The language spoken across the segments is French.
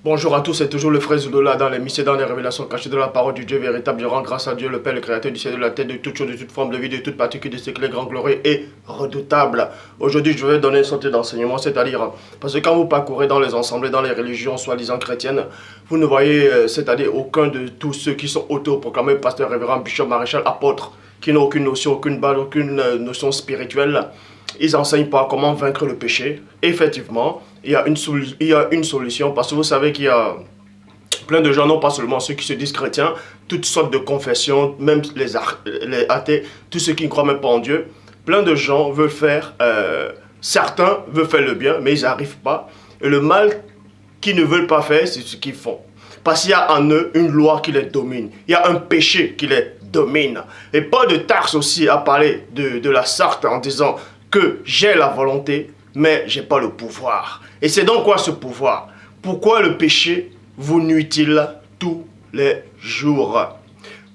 Bonjour à tous, c'est toujours le frère Zoulola dans les mystères, dans les révélations cachées de la parole du Dieu véritable. Je rends grâce à Dieu, le Père, le Créateur du ciel et de la terre, de toute chose, de toute forme de vie, de toute particule, de ce qu'il est grand, glorieux et redoutable. Aujourd'hui, je vais donner une sorte d'enseignement, c'est-à-dire, parce que quand vous parcourez dans les assemblées, dans les religions soi-disant chrétiennes, vous ne voyez, c'est-à-dire aucun de tous ceux qui sont autoproclamés pasteur, révérend, bishop, maréchal, apôtre, qui n'ont aucune notion, aucune base, aucune notion spirituelle. Ils n'enseignent pas comment vaincre le péché. Effectivement, il y a une solution parce que vous savez qu'il y a plein de gens, non pas seulement ceux qui se disent chrétiens, toutes sortes de confessions, même les athées, tous ceux qui ne croient même pas en Dieu. Plein de gens veulent faire, certains veulent faire le bien, mais ils n'arrivent pas. Et le mal qu'ils ne veulent pas faire, c'est ce qu'ils font. Parce qu'il y a en eux une loi qui les domine. Il y a un péché qui les domine. Et Paul de Tarse aussi a parlé de la sorte en disant que j'ai la volonté, mais je n'ai pas le pouvoir. Et c'est donc quoi ce pouvoir? Pourquoi le péché vous nuit-il tous les jours?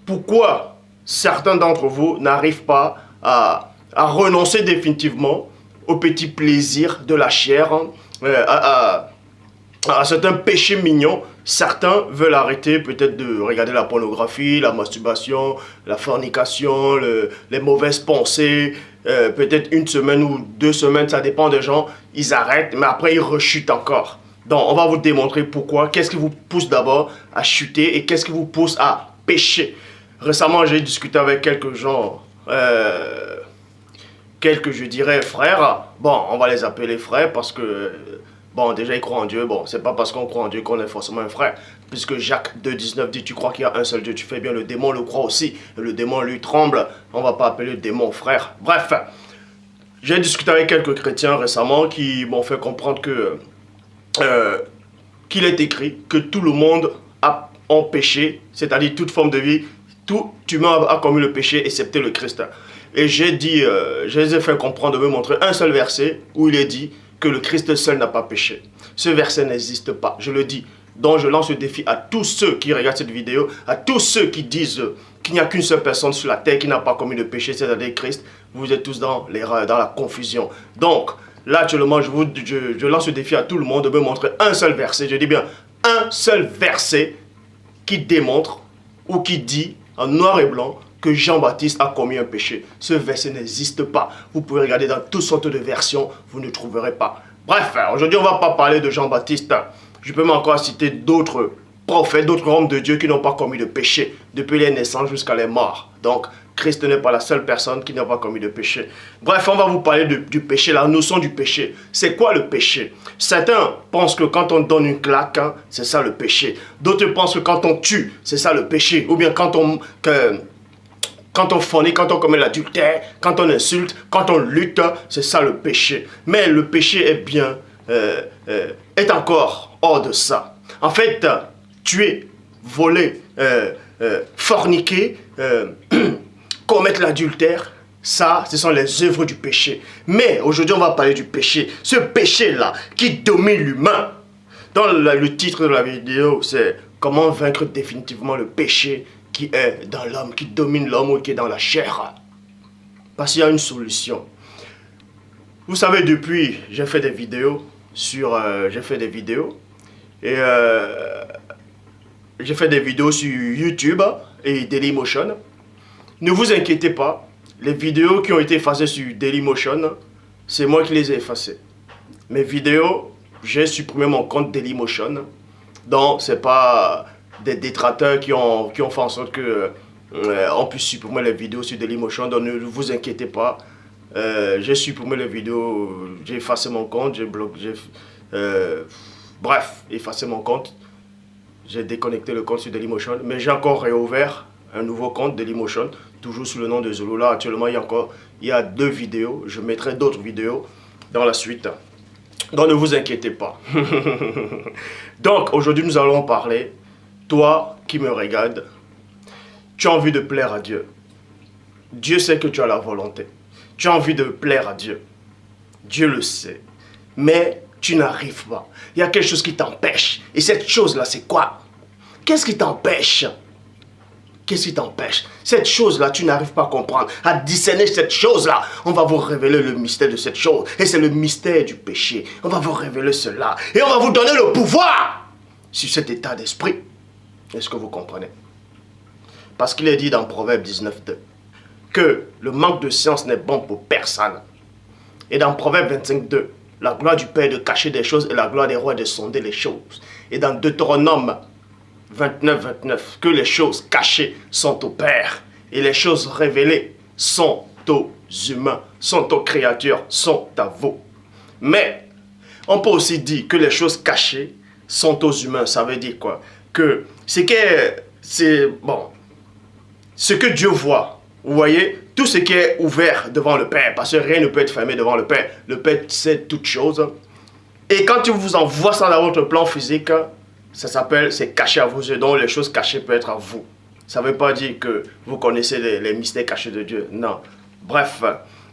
Pourquoi certains d'entre vous n'arrivent pas à renoncer définitivement au petit plaisir de la chair, à certains péchés mignons? Certains veulent arrêter peut-être de regarder la pornographie, la masturbation, la fornication, les mauvaises pensées. Peut-être une semaine ou 2 semaines, ça dépend des gens. Ils arrêtent, mais après ils rechutent encore. Donc on va vous démontrer pourquoi. Qu'est-ce qui vous pousse d'abord à chuter et qu'est-ce qui vous pousse à pécher. Récemment, j'ai discuté avec quelques gens, quelques, je dirais, frères. Bon, on va les appeler frères parce que... Bon, déjà, ils croient en Dieu. Bon, c'est pas parce qu'on croit en Dieu qu'on est forcément un frère. Puisque Jacques 2,19 dit, tu crois qu'il y a un seul Dieu, tu fais bien, le démon le croit aussi. Et le démon, lui, tremble. On va pas appeler le démon frère. Bref, j'ai discuté avec quelques chrétiens récemment qui m'ont fait comprendre que qu'il est écrit que tout le monde a péché, c'est-à-dire toute forme de vie, tout humain a commis le péché, excepté le Christ. Et j'ai dit, je les ai fait comprendre, de me montrer un seul verset où il est dit que le Christ seul n'a pas péché. Ce verset n'existe pas, je le dis. Donc je lance le défi à tous ceux qui regardent cette vidéo, à tous ceux qui disent qu'il n'y a qu'une seule personne sur la terre qui n'a pas commis de péché, c'est-à-dire Christ. Vous êtes tous dans l'erreur, dans la confusion. Donc, là actuellement, je lance le défi à tout le monde de me montrer un seul verset, je dis bien un seul verset qui démontre ou qui dit en noir et blanc que Jean-Baptiste a commis un péché. Ce verset n'existe pas. Vous pouvez regarder dans toutes sortes de versions, vous ne trouverez pas. Bref, aujourd'hui on ne va pas parler de Jean-Baptiste. Je peux encore citer d'autres prophètes, d'autres hommes de Dieu qui n'ont pas commis de péché depuis les naissances jusqu'à les morts. Donc, Christ n'est pas la seule personne qui n'a pas commis de péché. Bref, on va vous parler du péché, la notion du péché. C'est quoi le péché? Certains pensent que quand on donne une claque, hein, c'est ça le péché. D'autres pensent que quand on tue, c'est ça le péché. Ou bien quand on fornique, quand on commet l'adultère, quand on insulte, quand on lutte, c'est ça le péché. Mais le péché est encore hors de ça. En fait, tuer, voler, forniquer, commettre l'adultère, ça, ce sont les œuvres du péché. Mais aujourd'hui, on va parler du péché. Ce péché-là qui domine l'humain. Dans le titre de la vidéo, c'est « Comment vaincre définitivement le péché qui est dans l'homme, qui domine l'homme ou qui est dans la chair ?» Parce qu'il y a une solution. Vous savez, depuis, j'ai fait des vidéos sur... j'ai fait des vidéos sur YouTube et Dailymotion. Ne vous inquiétez pas, les vidéos qui ont été effacées sur Dailymotion, c'est moi qui les ai effacées. Mes vidéos, j'ai supprimé mon compte Dailymotion. Donc, ce n'est pas des détracteurs qui ont fait en sorte que on puisse supprimer les vidéos sur Dailymotion. Donc, ne vous inquiétez pas. J'ai supprimé les vidéos, j'ai effacé mon compte, j'ai bloqué, bref, effacé mon compte. J'ai déconnecté le compte sur Dailymotion, mais j'ai encore réouvert un nouveau compte Dailymotion, toujours sous le nom de Zoulola. Actuellement, il y a 2 vidéos. Je mettrai d'autres vidéos dans la suite. Donc, ne vous inquiétez pas. Donc, aujourd'hui, nous allons parler, toi qui me regardes, tu as envie de plaire à Dieu. Dieu sait que tu as la volonté. Tu as envie de plaire à Dieu. Dieu le sait. Mais tu n'arrives pas. Il y a quelque chose qui t'empêche. Et cette chose-là, c'est quoi? Qu'est-ce qui t'empêche? Qu'est-ce qui t'empêche? Cette chose-là, tu n'arrives pas à comprendre, à discerner cette chose-là. On va vous révéler le mystère de cette chose. Et c'est le mystère du péché. On va vous révéler cela. Et on va vous donner le pouvoir sur cet état d'esprit. Est-ce que vous comprenez? Parce qu'il est dit dans Proverbe 19:2 que le manque de science n'est bon pour personne. Et dans Proverbe 25:2, la gloire du Père est de cacher des choses et la gloire des rois est de sonder les choses. Et dans Deutéronome 29:29, que les choses cachées sont au Père et les choses révélées sont aux humains, sont aux créatures, sont à vous. Mais on peut aussi dire que les choses cachées sont aux humains. Ça veut dire quoi? Que ce que Dieu voit, vous voyez, tout ce qui est ouvert devant le Père, parce que rien ne peut être fermé devant le Père. Le Père sait toutes choses. Et quand il vous envoie ça dans votre plan physique, ça s'appelle, c'est caché à vos yeux. Donc les choses cachées peuvent être à vous. Ça ne veut pas dire que vous connaissez les mystères cachés de Dieu. Non. Bref.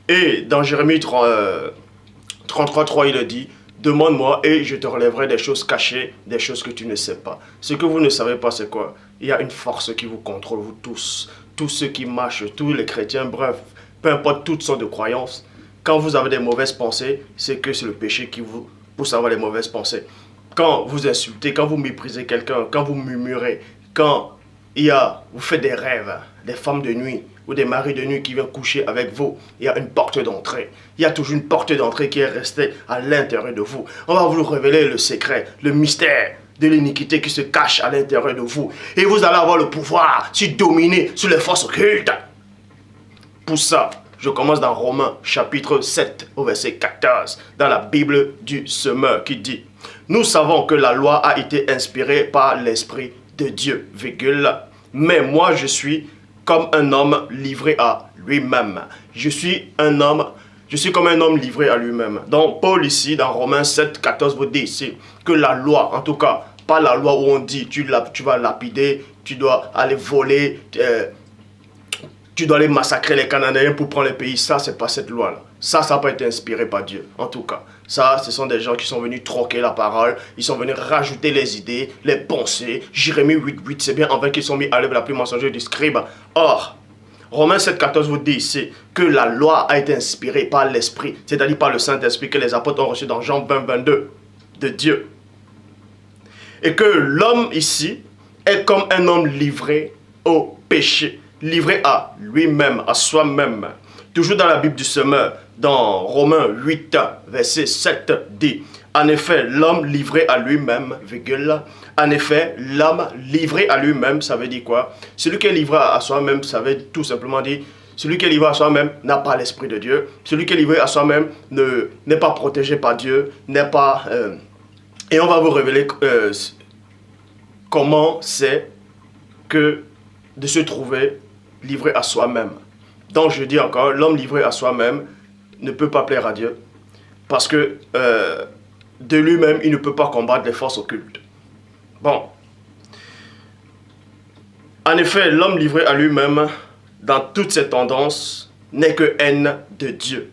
Et dans Jérémie 33:3, il dit, demande-moi et je te relèverai des choses cachées, des choses que tu ne sais pas. Ce que vous ne savez pas, c'est quoi? Il y a une force qui vous contrôle, vous tous. Tous ceux qui marchent, tous les chrétiens, bref, peu importe toutes sortes de croyances. Quand vous avez des mauvaises pensées, c'est que c'est le péché qui vous pousse à avoir les mauvaises pensées. Quand vous insultez, quand vous méprisez quelqu'un, quand vous murmurez, quand vous faites des rêves, des femmes de nuit ou des maris de nuit qui viennent coucher avec vous, il y a une porte d'entrée. Il y a toujours une porte d'entrée qui est restée à l'intérieur de vous. On va vous révéler le secret, le mystère de l'iniquité qui se cache à l'intérieur de vous. Et vous allez avoir le pouvoir sur dominer sur les forces occultes. Pour ça, je commence dans Romains chapitre 7 au verset 14, dans la Bible du semeur qui dit: nous savons que la loi a été inspirée par l'Esprit de Dieu, mais moi je suis comme un homme livré à lui-même. Je suis comme un homme livré à lui-même. Donc Paul ici, dans Romains 7, 14, vous dit ici que la loi, en tout cas, pas la loi où on dit tu vas lapider, tu dois aller voler, tu dois aller massacrer les Cananéens pour prendre les pays. Ça, c'est pas cette loi-là. Ça n'a pas été inspiré par Dieu, en tout cas. Ça, ce sont des gens qui sont venus troquer la parole. Ils sont venus rajouter les idées, les pensées. Jérémie 8:8, c'est bien en vain qu'ils sont mis à l'œuvre la plus mensongère du scribe. Or, Romains 7,14 vous dit ici que la loi a été inspirée par l'Esprit, c'est-à-dire par le Saint-Esprit que les apôtres ont reçu dans Jean 20:22 de Dieu. Et que l'homme ici est comme un homme livré au péché, livré à lui-même, à soi-même. Toujours dans la Bible du semeur, dans Romains 8, verset 7, dit: en effet, l'homme livré à lui-même, en effet, l'homme livré à lui-même, ça veut dire quoi? Celui qui est livré à soi-même, ça veut tout simplement dire, celui qui est livré à soi-même n'a pas l'Esprit de Dieu. Celui qui est livré à soi-même n'est pas protégé par Dieu, n'est pas... et on va vous révéler comment c'est que de se trouver livré à soi-même. Donc je dis encore, l'homme livré à soi-même ne peut pas plaire à Dieu parce que de lui-même, il ne peut pas combattre les forces occultes. Bon. En effet, l'homme livré à lui-même, dans toutes ses tendances, n'est que haine de Dieu.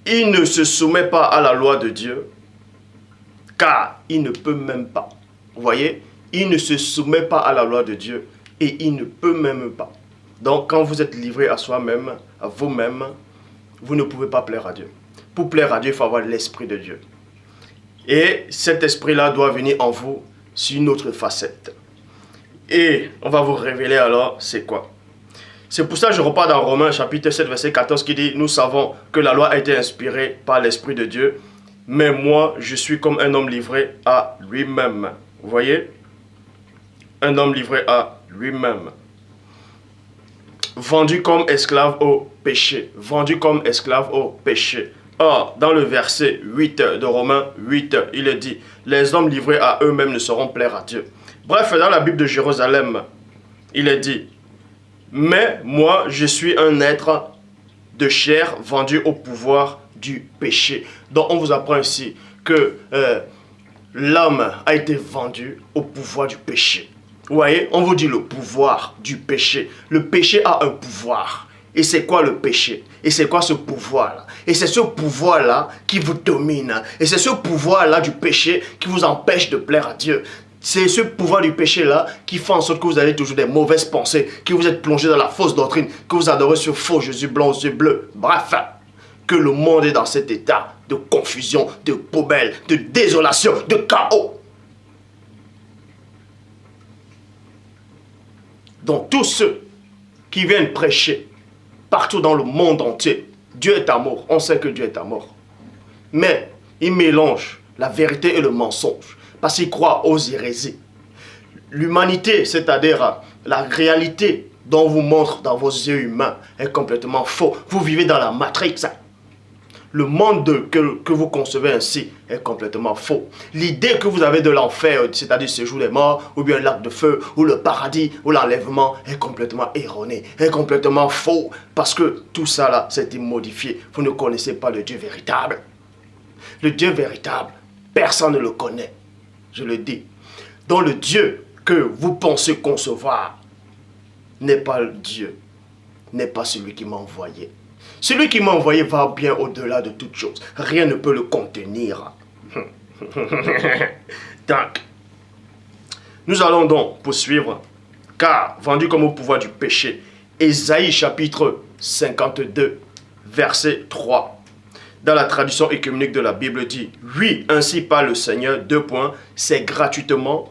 Il ne se soumet pas à la loi de Dieu, car il ne peut même pas. Vous voyez, il ne se soumet pas à la loi de Dieu et il ne peut même pas. Donc, quand vous êtes livré à soi-même, à vous-même, vous ne pouvez pas plaire à Dieu. Pour plaire à Dieu, il faut avoir l'Esprit de Dieu. Et cet esprit-là doit venir en vous sur une autre facette. Et on va vous révéler alors c'est quoi. C'est pour ça que je repars dans Romains chapitre 7, verset 14 qui dit: nous savons que la loi a été inspirée par l'Esprit de Dieu, mais moi je suis comme un homme livré à lui-même. Vous voyez? Un homme livré à lui-même. Vendu comme esclave au péché. Vendu comme esclave au péché. Or, dans le verset 8 de Romains 8, il est dit: les hommes livrés à eux-mêmes ne sauront plaire à Dieu. Bref, dans la Bible de Jérusalem, il est dit: mais moi, je suis un être de chair vendu au pouvoir du péché. Donc, on vous apprend ici que l'homme a été vendu au pouvoir du péché. Vous voyez, on vous dit le pouvoir du péché. Le péché a un pouvoir. Et c'est quoi le péché? Et c'est quoi ce pouvoir-là? Et c'est ce pouvoir-là qui vous domine. Et c'est ce pouvoir-là du péché qui vous empêche de plaire à Dieu. C'est ce pouvoir du péché-là qui fait en sorte que vous avez toujours des mauvaises pensées, que vous êtes plongé dans la fausse doctrine, que vous adorez ce faux Jésus blanc aux yeux bleus. Bref, que le monde est dans cet état de confusion, de poubelle, de désolation, de chaos. Donc tous ceux qui viennent prêcher partout dans le monde entier, Dieu est amour, on sait que Dieu est amour. Mais ils mélangent la vérité et le mensonge parce qu'ils croient aux hérésies. L'humanité, c'est-à-dire la réalité dont vous montre dans vos yeux humains est complètement faux. Vous vivez dans la Matrix. Le monde que vous concevez ainsi est complètement faux. L'idée que vous avez de l'enfer, c'est-à-dire ce jour des morts, ou bien l'arc de feu, ou le paradis, ou l'enlèvement, est complètement erroné, est complètement faux. Parce que tout ça là, c'est modifié. Vous ne connaissez pas le Dieu véritable. Le Dieu véritable, personne ne le connaît. Je le dis. Donc le Dieu que vous pensez concevoir n'est pas le Dieu, n'est pas celui qui m'a envoyé. Celui qui m'a envoyé va bien au-delà de toute chose. Rien ne peut le contenir. Donc, nous allons donc poursuivre. Car, vendu comme au pouvoir du péché, Ésaïe chapitre 52, verset 3. Dans la traduction écuménique de la Bible dit, « Oui, ainsi parle le Seigneur, c'est gratuitement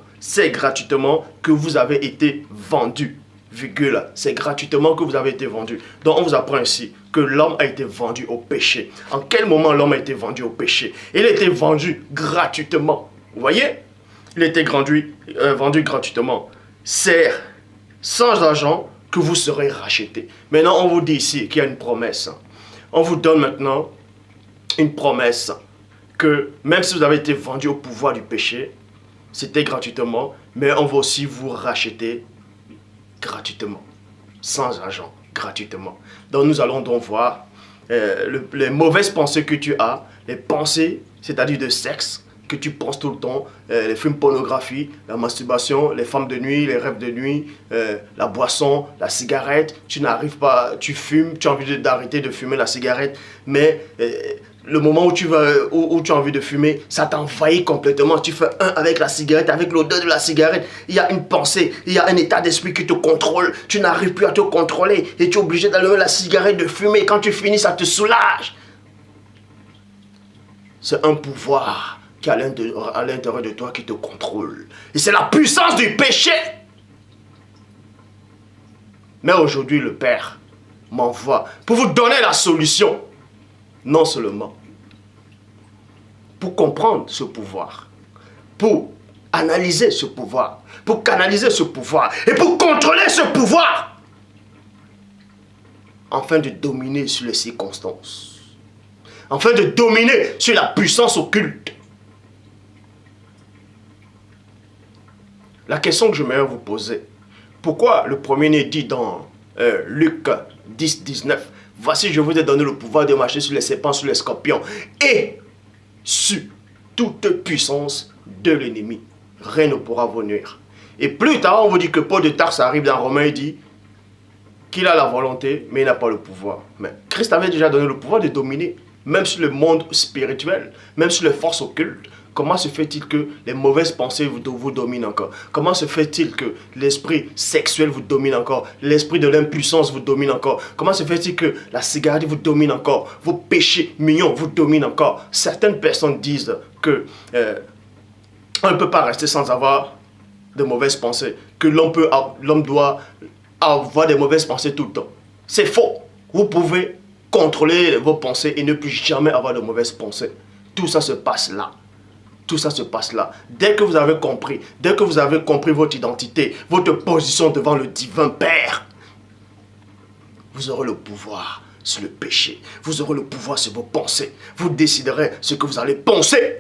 que vous avez été vendus. » Virgule, c'est gratuitement que vous avez été vendu. Donc on vous apprend ainsi que l'homme a été vendu au péché. En quel moment l'homme a été vendu au péché? Il a été vendu gratuitement. Vous voyez? Il a été vendu gratuitement. C'est sans argent que vous serez rachetés. Maintenant on vous dit ici qu'il y a une promesse. On vous donne maintenant une promesse que même si vous avez été vendu au pouvoir du péché, c'était gratuitement, mais on va aussi vous racheter gratuitement, sans argent, gratuitement. Donc nous allons donc voir les mauvaises pensées que tu as, les pensées, c'est-à-dire de sexe, que tu penses tout le temps, les films pornographie, la masturbation, les femmes de nuit, les rêves de nuit, la boisson, la cigarette, tu n'arrives pas, tu fumes, tu as envie d'arrêter de fumer la cigarette, mais le moment où tu as envie de fumer, ça t'envahit complètement. Tu fais un avec la cigarette, avec l'odeur de la cigarette. Il y a une pensée, il y a un état d'esprit qui te contrôle. Tu n'arrives plus à te contrôler et tu es obligé d'allumer la cigarette, de fumer. Quand tu finis, ça te soulage. C'est un pouvoir qui est à l'intérieur de toi qui te contrôle. Et c'est la puissance du péché. Mais aujourd'hui, le Père m'envoie pour vous donner la solution. Non seulement pour comprendre ce pouvoir, pour analyser ce pouvoir, pour canaliser ce pouvoir et pour contrôler ce pouvoir, afin de dominer sur les circonstances, afin de dominer sur la puissance occulte. La question que je voudrais vous poser, pourquoi le premier-né dit dans Luc 10, 19, « Voici, je vous ai donné le pouvoir de marcher sur les serpents, sur les scorpions et sur toute puissance de l'ennemi. Rien ne pourra vous nuire. » Et plus tard, on vous dit que Paul de Tarse arrive dans Romains et dit qu'il a la volonté, mais il n'a pas le pouvoir. Mais Christ avait déjà donné le pouvoir de dominer, même sur le monde spirituel, même sur les forces occultes. Comment se fait-il que les mauvaises pensées vous dominent encore? Comment se fait-il que l'esprit sexuel vous domine encore? L'esprit de l'impuissance vous domine encore? Comment se fait-il que la cigarette vous domine encore? Vos péchés mignons vous dominent encore? Certaines personnes disent que on ne peut pas rester sans avoir de mauvaises pensées, que l'homme doit avoir des mauvaises pensées tout le temps. C'est faux. Vous pouvez contrôler vos pensées et ne plus jamais avoir de mauvaises pensées. Tout ça se passe là. Tout ça se passe là. Dès que vous avez compris votre identité, votre position devant le divin Père, vous aurez le pouvoir sur le péché. Vous aurez le pouvoir sur vos pensées. Vous déciderez ce que vous allez penser.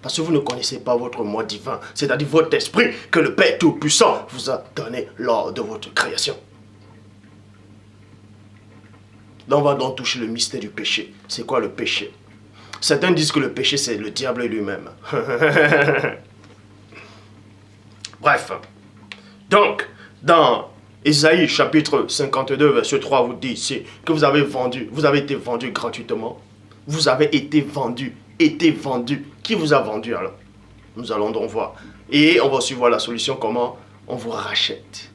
Parce que vous ne connaissez pas votre moi divin, c'est-à-dire votre esprit que le Père Tout-Puissant vous a donné lors de votre création. Là, on va donc toucher le mystère du péché. C'est quoi le péché? Certains disent que le péché, c'est le diable lui-même. Bref. Donc, dans Ésaïe chapitre 52, verset 3, vous dit ici que vous avez été vendu gratuitement. Vous avez été vendu. Qui vous a vendu alors? Nous allons donc voir. Et on va aussi voir la solution, comment on vous rachète.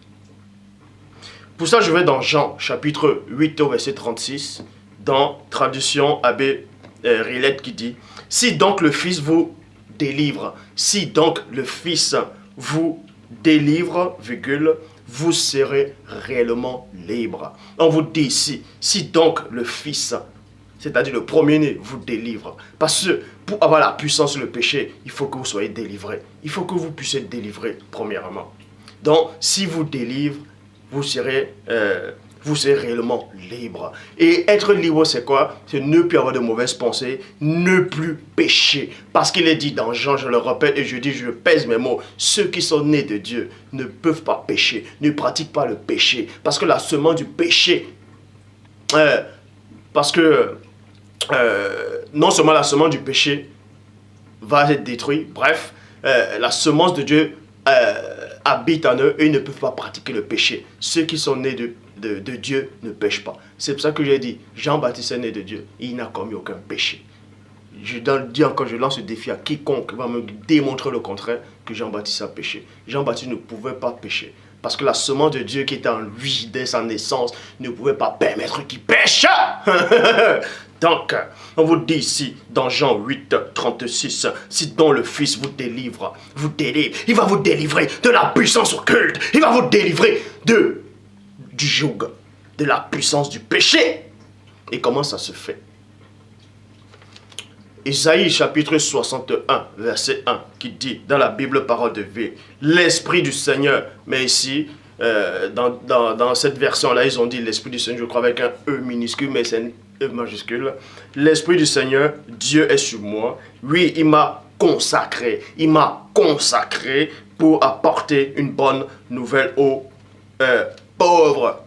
Pour ça, je vais dans Jean chapitre 8 au verset 36, dans traduction Abbé Rilette qui dit, « Si donc le Fils vous délivre, si donc le Fils vous délivre, virgule, vous serez réellement libre. On vous dit ici, si donc le Fils, c'est-à-dire le premier-né, vous délivre. Parce que pour avoir la puissance sur le péché, il faut que vous soyez délivré. Il faut que vous puissiez être délivré, premièrement. Donc, si vous délivre, vous serez réellement libre. Et être libre, c'est quoi? C'est ne plus avoir de mauvaises pensées, ne plus pécher. Parce qu'il est dit dans Jean, je le répète et je dis, je pèse mes mots, ceux qui sont nés de Dieu ne peuvent pas pécher, ne pratiquent pas le péché. Parce que la semence du péché, non seulement la semence du péché va être détruite, bref, la semence de Dieu habite en eux et ils ne peuvent pas pratiquer le péché. Ceux qui sont nés de Dieu ne pêchent pas. C'est pour ça que j'ai dit, Jean-Baptiste est né de Dieu, il n'a commis aucun péché. Je dis encore, je lance le défi à quiconque va me démontrer le contraire que Jean-Baptiste a péché. Jean-Baptiste ne pouvait pas pécher. Parce que la semence de Dieu qui était en lui dès sa naissance ne pouvait pas permettre qu'il pêche. Donc, on vous dit ici, dans Jean 8, 36, si donc le Fils vous délivre, il va vous délivrer de la puissance occulte. Il va vous délivrer du joug, de la puissance du péché. Et comment ça se fait? Isaïe chapitre 61, verset 1, qui dit dans la Bible parole de vie, l'Esprit du Seigneur, mais ici, dans cette version-là, ils ont dit l'Esprit du Seigneur, je crois avec un E minuscule, mais c'est un E majuscule. L'Esprit du Seigneur, Dieu est sur moi. Oui, il m'a consacré pour apporter une bonne nouvelle aux pauvres.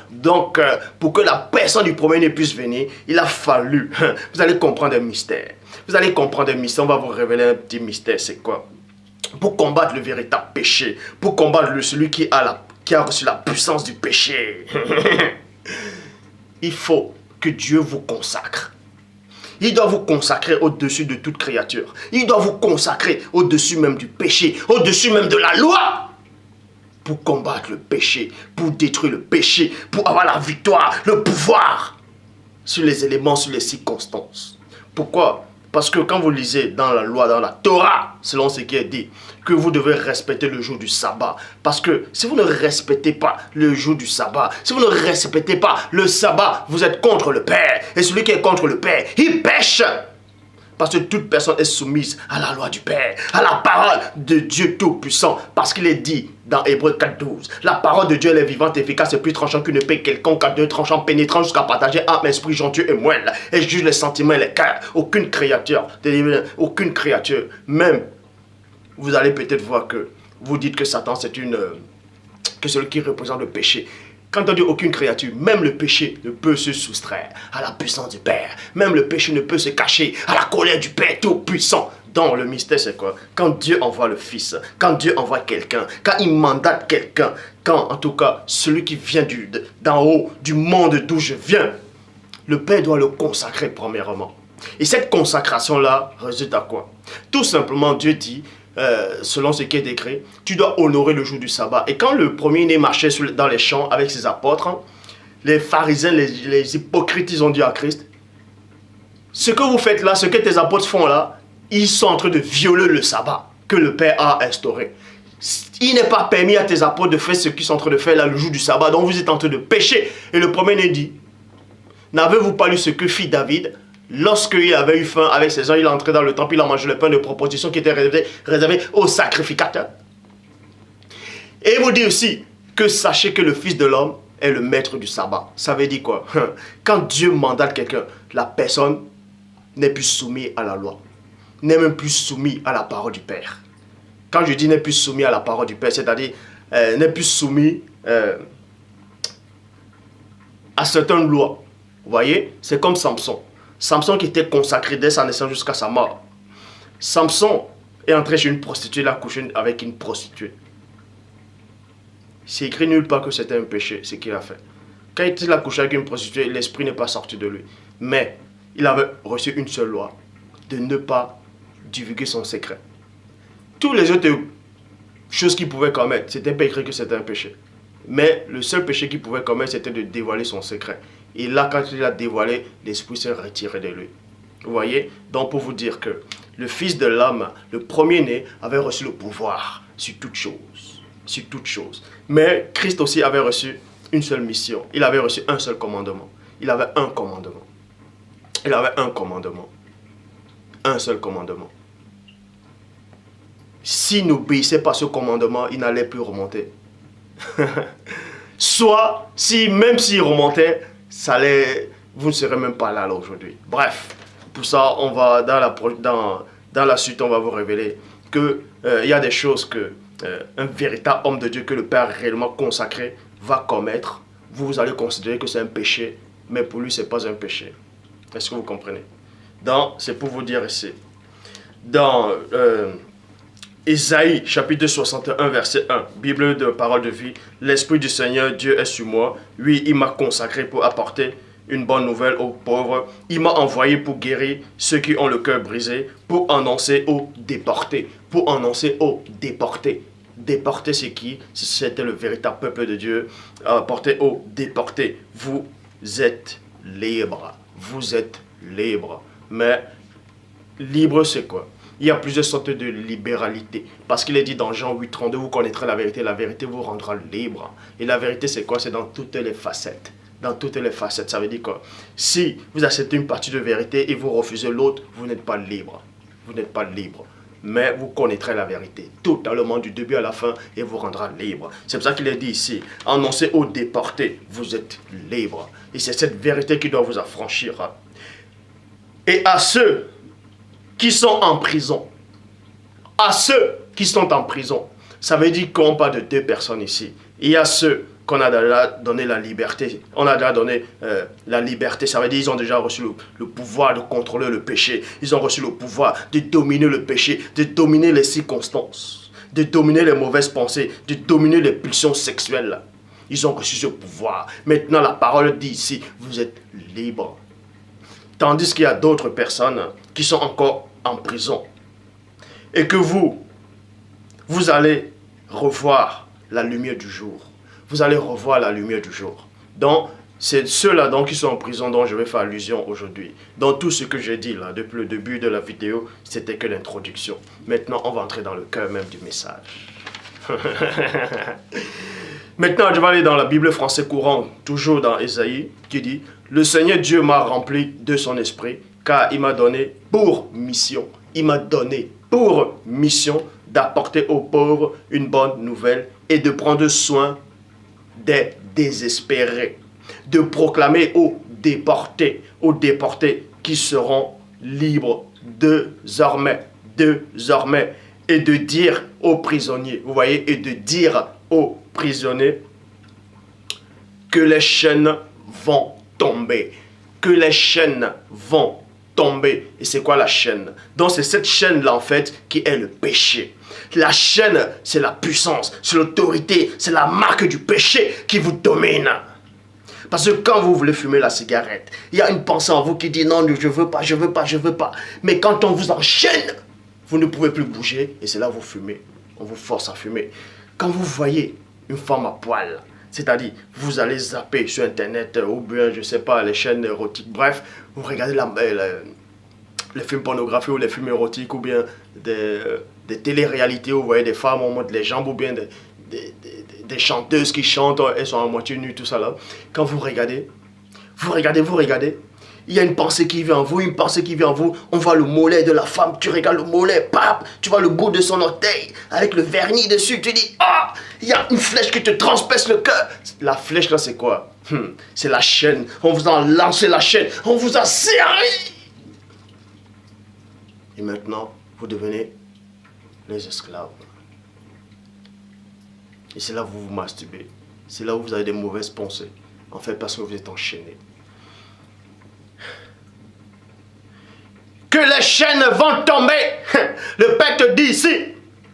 Donc, pour que la personne du premier-né puisse venir, il a fallu, vous allez comprendre un mystère. Vous allez comprendre un mystère, on va vous révéler un petit mystère, c'est quoi? Pour combattre le véritable péché, pour combattre celui qui a reçu la puissance du péché, il faut que Dieu vous consacre. Il doit vous consacrer au-dessus de toute créature. Il doit vous consacrer au-dessus même du péché, au-dessus même de la loi. Pour combattre le péché, pour détruire le péché, pour avoir la victoire, le pouvoir sur les éléments, sur les circonstances. Pourquoi? Parce que quand vous lisez dans la loi, dans la Torah, selon ce qui est dit, que vous devez respecter le jour du sabbat. Parce que si vous ne respectez pas le jour du sabbat, si vous ne respectez pas le sabbat, vous êtes contre le Père. Et celui qui est contre le Père, il pêche. Parce que toute personne est soumise à la loi du Père, à la parole de Dieu Tout-Puissant. Parce qu'il est dit dans Hébreux 4.12, la parole de Dieu elle est vivante, efficace et plus tranchante qu'une épée quelconque à deux tranchants pénétrant jusqu'à partager âme, esprit, jointure et moelle. Et juge les sentiments et les cœurs. Aucune créature, même vous allez peut-être voir que vous dites que Satan c'est que celui qui représente le péché. Quand on dit aucune créature, même le péché ne peut se soustraire à la puissance du Père. Même le péché ne peut se cacher à la colère du Père Tout-Puissant. Donc le mystère c'est quoi? Quand Dieu envoie le Fils, quand Dieu envoie quelqu'un, quand il mandate quelqu'un, quand en tout cas celui qui vient d'en haut, du monde d'où je viens, le Père doit le consacrer premièrement. Et cette consacration-là résulte à quoi? Tout simplement Dieu dit, selon ce qui est décrit, tu dois honorer le jour du sabbat. Et quand le premier-né marchait dans les champs avec ses apôtres, les pharisiens, les hypocrites, ils ont dit à Christ, ce que vous faites là, ce que tes apôtres font là, ils sont en train de violer le sabbat que le Père a instauré. Il n'est pas permis à tes apôtres de faire ce qu'ils sont en train de faire là le jour du sabbat, donc vous êtes en train de pécher. Et le premier-né dit, n'avez-vous pas lu ce que fit David? Lorsqu'il avait eu faim avec ses gens, il est entré dans le temple, il a mangé le pain de proposition qui était réservé aux sacrificateurs. Et il vous dit aussi que sachez que le Fils de l'homme est le maître du sabbat. Ça veut dire quoi? Quand Dieu mandate quelqu'un, la personne n'est plus soumise à la loi, n'est même plus soumise à la parole du Père. Quand je dis n'est plus soumise à la parole du Père, c'est-à-dire n'est plus soumise à certaines lois. Vous voyez? C'est comme Samson. Samson qui était consacré dès sa naissance jusqu'à sa mort. Samson est entré chez une prostituée, il a couché avec une prostituée. C'est écrit nulle part que c'était un péché, ce qu'il a fait. Quand il a couché avec une prostituée, l'esprit n'est pas sorti de lui. Mais il avait reçu une seule loi, de ne pas divulguer son secret. Tous les autres choses qu'il pouvait commettre, c'était pas écrit que c'était un péché. Mais le seul péché qu'il pouvait commettre, c'était de dévoiler son secret. Et là, quand il a dévoilé, l'esprit s'est retiré de lui. Vous voyez? Donc, pour vous dire que le Fils de l'homme, le premier-né, avait reçu le pouvoir sur toute chose. Sur toute chose. Mais Christ aussi avait reçu une seule mission. Il avait reçu un seul commandement. Il avait un commandement. Il avait un commandement. Un seul commandement. S'il n'obéissait pas à ce commandement, il n'allait plus remonter. Soit, même s'il remontait, vous ne serez même pas là aujourd'hui. Bref, pour ça, on va dans la suite, on va vous révéler qu'il y a des choses que un véritable homme de Dieu que le Père réellement consacré va commettre. Vous allez considérer que c'est un péché, mais pour lui, ce n'est pas un péché. Est-ce que vous comprenez? C'est pour vous dire ici. Dans Ésaïe, chapitre 61, verset 1, Bible de parole de vie, l'Esprit du Seigneur Dieu est sur moi. Oui, il m'a consacré pour apporter une bonne nouvelle aux pauvres. Il m'a envoyé pour guérir ceux qui ont le cœur brisé, pour annoncer aux déportés. Pour annoncer aux déportés. Déportés, c'est qui? C'était le véritable peuple de Dieu. Apporter aux déportés. Vous êtes libres. Vous êtes libres. Mais libre, c'est quoi? Il y a plusieurs sortes de libéralité. Parce qu'il est dit dans Jean 8,32, vous connaîtrez la vérité vous rendra libre. Et la vérité, c'est quoi? C'est dans toutes les facettes. Dans toutes les facettes. Ça veut dire quoi? Si vous acceptez une partie de vérité et vous refusez l'autre, vous n'êtes pas libre. Vous n'êtes pas libre. Mais vous connaîtrez la vérité, totalement du début à la fin, et vous rendra libre. C'est pour ça qu'il est dit ici, annoncez aux déportés, vous êtes libre. Et c'est cette vérité qui doit vous affranchir. Et à ceux qui sont en prison, à ceux qui sont en prison, ça veut dire qu'on parle de deux personnes ici. Il y a ceux qu'on a déjà donné la liberté. On a déjà donné la liberté. Ça veut dire qu'ils ont déjà reçu le pouvoir de contrôler le péché. Ils ont reçu le pouvoir de dominer le péché, de dominer les circonstances, de dominer les mauvaises pensées, de dominer les pulsions sexuelles. Ils ont reçu ce pouvoir. Maintenant, la parole dit ici, vous êtes libres. Tandis qu'il y a d'autres personnes qui sont encore en prison. Et que vous allez revoir la lumière du jour. Vous allez revoir la lumière du jour. Donc, c'est ceux-là donc qui sont en prison dont je vais faire allusion aujourd'hui. Dans tout ce que j'ai dit là, depuis le début de la vidéo, c'était que l'introduction. Maintenant, on va entrer dans le cœur même du message. Maintenant, je vais aller dans la Bible français courant, toujours dans Ésaïe, qui dit « Le Seigneur Dieu m'a rempli de son esprit, car il m'a donné pour mission. Il m'a donné pour mission d'apporter aux pauvres une bonne nouvelle et de prendre soin des désespérés, de proclamer aux déportés qui seront libres désormais, et de dire aux prisonniers, vous voyez, et de dire aux prisonniers que les chaînes vont tomber, que les chaînes vont tomber. Et c'est quoi la chaîne? Donc c'est cette chaîne-là en fait qui est le péché. La chaîne, c'est la puissance, c'est l'autorité, c'est la marque du péché qui vous domine. Parce que quand vous voulez fumer la cigarette, il y a une pensée en vous qui dit non, je veux pas, je veux pas, je veux pas. Mais quand on vous enchaîne, vous ne pouvez plus bouger et c'est là que vous fumez. On vous force à fumer. Quand vous voyez une femme à poil, c'est-à-dire vous allez zapper sur internet ou bien je sais pas les chaînes érotiques, bref, vous regardez les films pornographiques ou les films érotiques ou bien des téléréalités où vous voyez des femmes, on montre les jambes ou bien des chanteuses qui chantent, elles sont à moitié nues, tout ça là. Quand vous regardez, il y a une pensée qui vient en vous, on voit le mollet de la femme, tu regardes le mollet, pap, tu vois le bout de son orteil, avec le vernis dessus, tu dis, ah, il y a une flèche qui te transperce le cœur. La flèche là c'est quoi? C'est la chaîne, on vous a lancé la chaîne, on vous a serré. Et maintenant, vous devenez les esclaves. Et c'est là où vous vous masturbez. C'est là où vous avez des mauvaises pensées. En fait, parce que vous êtes enchaînés. Que les chaînes vont tomber. Le Père te dit ici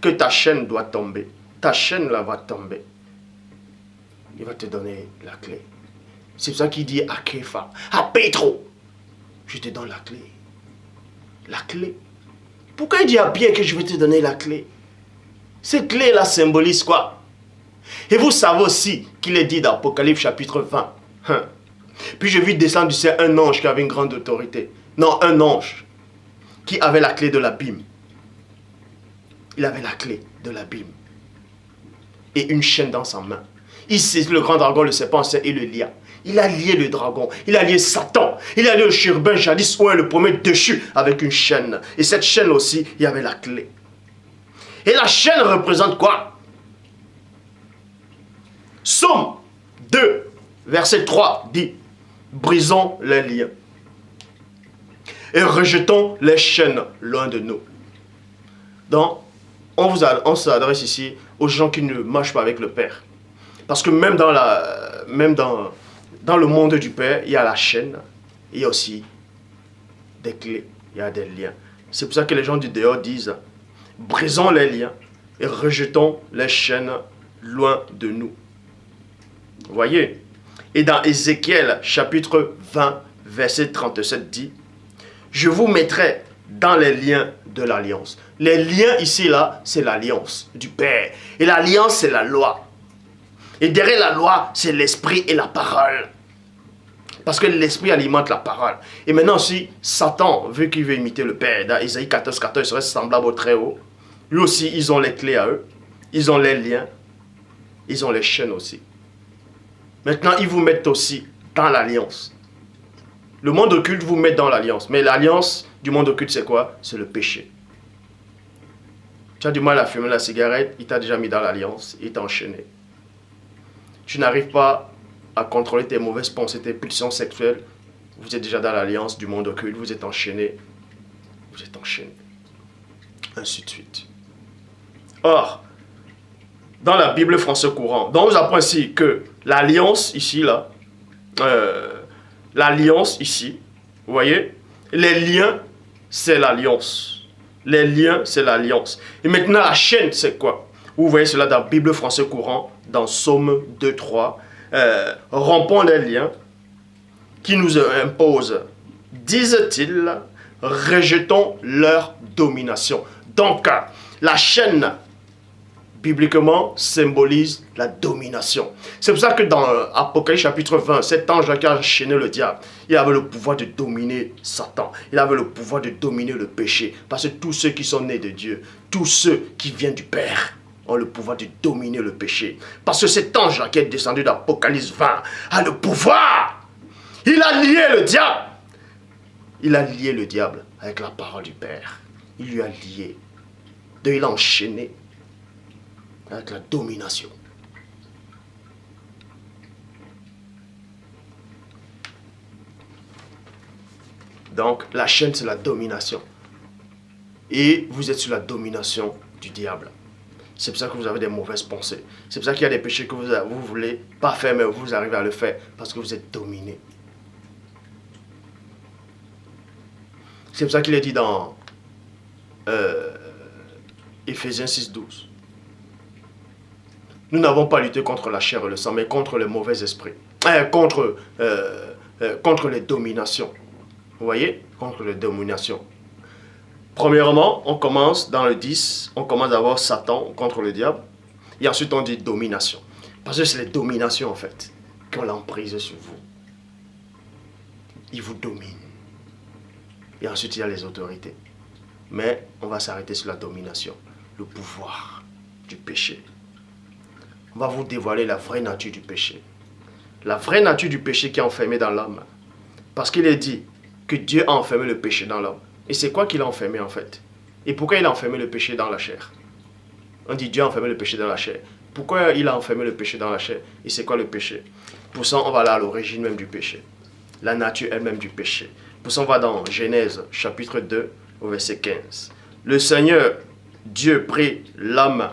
que ta chaîne doit tomber. Ta chaîne là va tomber. Il va te donner la clé. C'est pour ça qu'il dit à Kéfa, à Pétro, je te donne la clé. La clé. Pourquoi il dit à Pierre que je vais te donner la clé? Cette clé là symbolise quoi? Et vous savez aussi qu'il est dit dans Apocalypse chapitre 20. Puis je vis descendre du ciel un ange qui avait une grande autorité. Non, un ange. qui avait la clé de l'abîme. Il avait la clé de l'abîme. Et une chaîne dans sa main. Il saisit le grand dragon, le serpent, et le lia. Il a lié le dragon, il a lié Satan, il a lié le chérubin jadis, où est le premier déchu, avec une chaîne. Et cette chaîne aussi, il y avait la clé. Et la chaîne représente quoi? Psaume 2, verset 3 dit, brisons les liens et rejetons les chaînes loin de nous. Donc, on s'adresse ici aux gens qui ne marchent pas avec le Père. Parce que même dans le monde du Père, il y a la chaîne, il y a aussi des clés, il y a des liens. C'est pour ça que les gens du dehors disent, brisons les liens et rejetons les chaînes loin de nous. Vous voyez? Et dans Ézéchiel chapitre 20, verset 37 dit, je vous mettrai dans les liens de l'alliance. Les liens ici, là, c'est l'alliance du Père. Et l'alliance, c'est la loi. Et derrière la loi, c'est l'esprit et la parole. Parce que l'esprit alimente la parole. Et maintenant, si Satan, vu qu'il veut imiter le Père, dans Isaïe 14, 14, il serait semblable au Très-Haut, lui aussi, ils ont les clés à eux. Ils ont les liens. Ils ont les chaînes aussi. Maintenant, ils vous mettent aussi dans l'alliance. Le monde occulte vous met dans l'alliance. Mais l'alliance du monde occulte, c'est quoi? C'est le péché. Tu as du mal à fumer la cigarette, il t'a déjà mis dans l'alliance, il t'a enchaîné. Tu n'arrives pas à contrôler tes mauvaises pensées, tes pulsions sexuelles, vous êtes déjà dans l'alliance du monde occulte, vous êtes enchaîné. Vous êtes enchaîné. Ainsi de suite. Or, dans la Bible français courant, on vous apprend ici que l'alliance ici, là, l'alliance ici, vous voyez, les liens, c'est l'alliance. Les liens, c'est l'alliance. Et maintenant, la chaîne, c'est quoi? Vous voyez cela dans la Bible français courant, dans Psaume 2, 3. Rompons les liens qui nous imposent, disent-ils, rejetons leur domination. Donc, la chaîne, bibliquement, symbolise la domination. C'est pour ça que dans Apocalypse chapitre 20, cet ange-là qui a enchaîné le diable, il avait le pouvoir de dominer Satan. Il avait le pouvoir de dominer le péché. Parce que tous ceux qui sont nés de Dieu, tous ceux qui viennent du Père, ont le pouvoir de dominer le péché. Parce que cet ange-là qui est descendu d'Apocalypse 20 a le pouvoir. Il a lié le diable. Il a lié le diable avec la parole du Père. Il lui a lié. Donc il a enchaîné avec la domination. Donc, la chaîne, c'est la domination. Et vous êtes sous la domination du diable. C'est pour ça que vous avez des mauvaises pensées. C'est pour ça qu'il y a des péchés que vous ne voulez pas faire, mais vous arrivez à le faire. Parce que vous êtes dominé. C'est pour ça qu'il est dit dans Éphésiens 6, 12. Nous n'avons pas lutté contre la chair et le sang, mais contre les mauvais esprits. Contre les dominations. Vous voyez? Contre les dominations. Premièrement, on commence dans le 10, on commence à voir Satan contre le diable. Et ensuite, on dit domination. Parce que c'est les dominations, en fait, qui ont l'emprise sur vous. Ils vous dominent. Et ensuite, il y a les autorités. Mais on va s'arrêter sur la domination, le pouvoir du péché. On va vous dévoiler la vraie nature du péché. La vraie nature du péché qui est enfermée dans l'homme. Parce qu'il est dit que Dieu a enfermé le péché dans l'homme. Et c'est quoi qu'il a enfermé en fait? Et pourquoi il a enfermé le péché dans la chair? On dit Dieu a enfermé le péché dans la chair. Pourquoi il a enfermé le péché dans la chair? Et c'est quoi le péché? Pour ça, on va là à l'origine même du péché. La nature elle-même du péché. Pour ça, on va dans Genèse chapitre 2 au verset 15. Le Seigneur, Dieu prit l'homme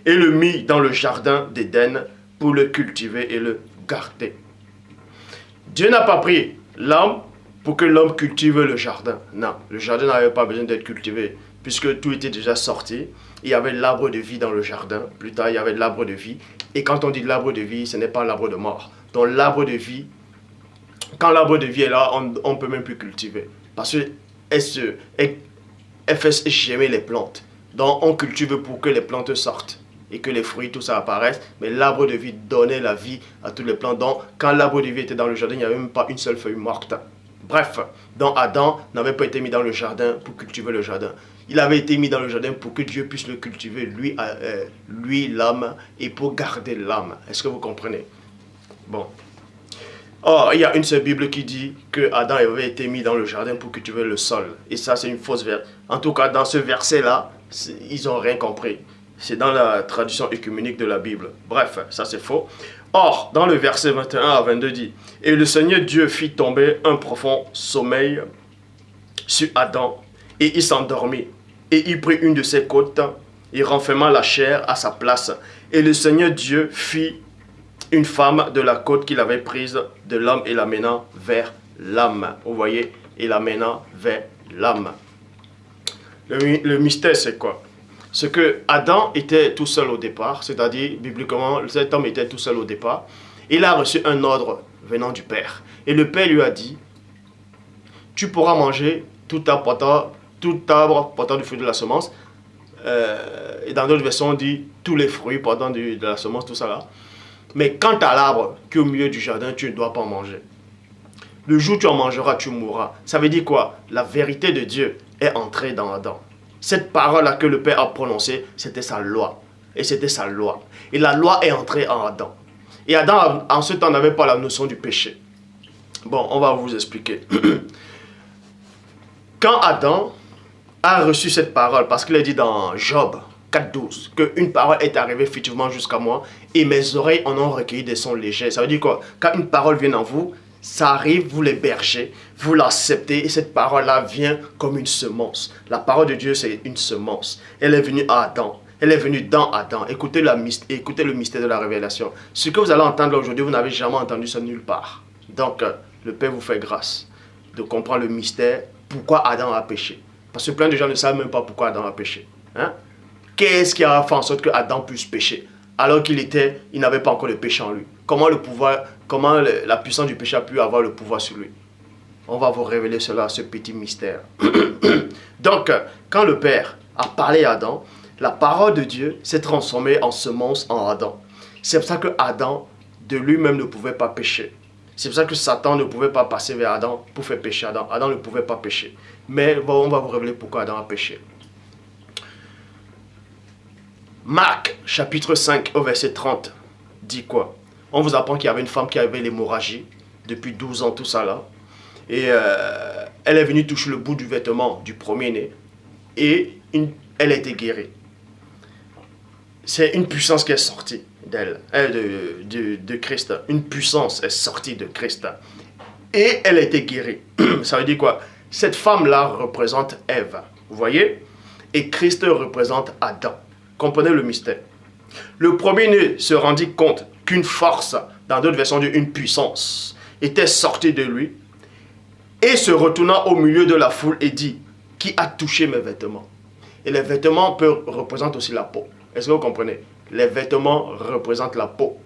et le mit dans le jardin d'Éden pour le cultiver et le garder. Dieu n'a pas pris l'homme pour que l'homme cultive le jardin. Non, le jardin n'avait pas besoin d'être cultivé, puisque tout était déjà sorti. Il y avait l'arbre de vie dans le jardin. Plus tard, il y avait l'arbre de vie. Et quand on dit l'arbre de vie, ce n'est pas l'arbre de mort. Donc l'arbre de vie, quand l'arbre de vie est là, on ne peut même plus cultiver. Parce qu'elle fait germer les plantes. Donc on cultive pour que les plantes sortent. Et que les fruits, tout ça apparaisse. Mais l'arbre de vie donnait la vie à toutes les plantes. Donc quand l'arbre de vie était dans le jardin, il n'y avait même pas une seule feuille morte. Bref, donc Adam n'avait pas été mis dans le jardin pour cultiver le jardin. Il avait été mis dans le jardin pour que Dieu puisse le cultiver, lui l'âme, et pour garder l'âme. Est-ce que vous comprenez? Bon. Or, il y a une seule Bible qui dit que Adam avait été mis dans le jardin pour cultiver le sol. Et ça, c'est une fausse verset. En tout cas, dans ce verset-là, ils n'ont rien compris. C'est dans la traduction œcuménique de la Bible. Bref, ça c'est faux. Or, dans le verset 21 à 22 dit, « Et le Seigneur Dieu fit tomber un profond sommeil sur Adam, et il s'endormit. Et il prit une de ses côtes, et renferma la chair à sa place. Et le Seigneur Dieu fit une femme de la côte qu'il avait prise de l'homme et l'amena vers l'âme. » Vous voyez, et l'amena vers l'âme. Le mystère, c'est quoi? C'est que Adam était tout seul au départ, c'est-à-dire, bibliquement, cet homme était tout seul au départ. Il a reçu un ordre venant du Père. Et le Père lui a dit, tu pourras manger tout arbre portant du fruit de la semence. Et dans d'autres versions, on dit tous les fruits portant de la semence, tout ça là. Mais quant à l'arbre qui est au milieu du jardin, tu ne dois pas en manger. Le jour où tu en mangeras, tu mourras. Ça veut dire quoi? La vérité de Dieu est entrée dans Adam. Cette parole-là que le Père a prononcée, c'était sa loi. Et c'était sa loi. Et la loi est entrée en Adam. Et Adam, en ce temps, n'avait pas la notion du péché. Bon, on va vous expliquer. Quand Adam a reçu cette parole, parce qu'il est dit dans Job 4.12, qu'une parole est arrivée effectivement jusqu'à moi, et mes oreilles en ont recueilli des sons légers. Ça veut dire quoi? Quand une parole vient en vous, ça arrive, vous l'hébergez, vous l'acceptez, et cette parole-là vient comme une semence. La parole de Dieu, c'est une semence. Elle est venue à Adam. Elle est venue dans Adam. Écoutez le mystère de la révélation. Ce que vous allez entendre aujourd'hui, vous n'avez jamais entendu ça nulle part. Donc, le Père vous fait grâce de comprendre le mystère, pourquoi Adam a péché. Parce que plein de gens ne savent même pas pourquoi Adam a péché. Hein? Qu'est-ce qui a fait en sorte que Adam puisse pécher alors qu'il n'avait pas encore le péché en lui? Comment la puissance du péché a pu avoir le pouvoir sur lui? On va vous révéler cela, ce petit mystère. Donc, quand le Père a parlé à Adam, la parole de Dieu s'est transformée en semence en Adam. C'est pour ça que Adam, de lui-même, ne pouvait pas pécher. C'est pour ça que Satan ne pouvait pas passer vers Adam pour faire pécher Adam. Adam ne pouvait pas pécher. Mais bon, on va vous révéler pourquoi Adam a péché. Marc, chapitre 5, au verset 30, dit quoi? On vous apprend qu'il y avait une femme qui avait l'hémorragie depuis 12 ans, tout ça là. Et elle est venue toucher le bout du vêtement du premier-né. Et elle a été guérie. C'est une puissance qui est sortie d'elle, de Christ. Une puissance est sortie de Christ. Et elle a été guérie. Ça veut dire quoi? Cette femme-là représente Ève. Vous voyez? Et Christ représente Adam. Comprenez le mystère. Le premier-né se rendit compte qu'une force, dans d'autres versions, une puissance, était sortie de lui et se retourna au milieu de la foule et dit, qui a touché mes vêtements? Et les vêtements représentent aussi la peau. Est-ce que vous comprenez? Les vêtements représentent la peau.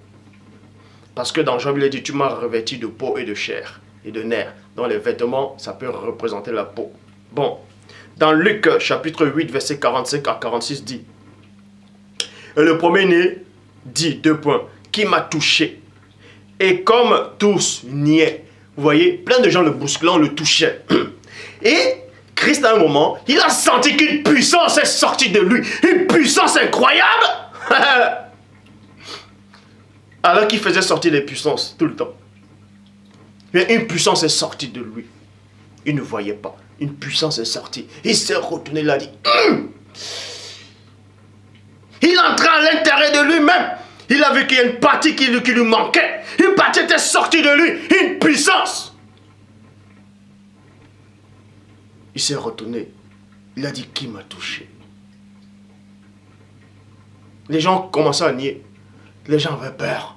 Parce que dans Job, il est dit, tu m'as revêtu de peau et de chair et de nerfs. Donc les vêtements, ça peut représenter la peau. Bon, dans Luc chapitre 8, verset 45 à 46 dit, et le premier-né dit, 2 points, qui m'a touché? Et comme tous niaient, vous voyez, plein de gens le bousculant, le touchaient. Et Christ, à un moment, il a senti qu'une puissance est sortie de lui. Une puissance incroyable. Alors qu'il faisait sortir des puissances tout le temps. Mais une puissance est sortie de lui. Il ne voyait pas. Une puissance est sortie. Il s'est retourné, il a dit, il entrait à l'intérieur de lui-même. Il a vu qu'il y a une partie qui lui manquait. Une partie était sortie de lui. Une puissance. Il s'est retourné. Il a dit, qui m'a touché? Les gens commençaient à nier. Les gens avaient peur.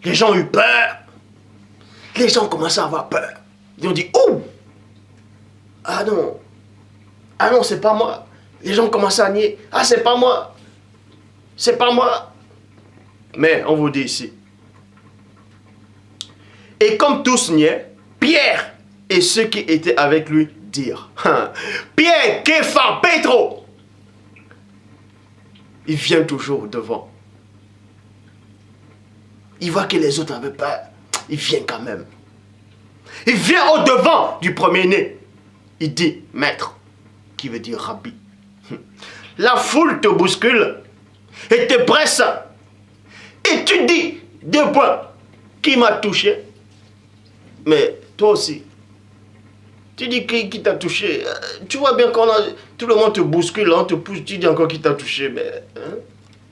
Les gens ont eu peur. Les gens commençaient à avoir peur. Ils ont dit, oh! Ah non. Ah non, c'est pas moi. Les gens commençaient à nier. Ah, c'est pas moi. C'est pas moi. Mais on vous dit ici. Et comme tous niaient, Pierre et ceux qui étaient avec lui dirent, Pierre, Képha, Pétro. Il vient toujours devant. Il voit que les autres avaient peur. Il vient quand même. Il vient au-devant du premier-né. Il dit maître, qui veut dire rabbi. La foule te bouscule et te presse. Et tu dis, 2 points, qui m'a touché? Mais toi aussi, tu dis qui t'a touché. Tu vois bien qu'on a... Tout le monde te bouscule, on te pousse, tu dis encore qui t'a touché.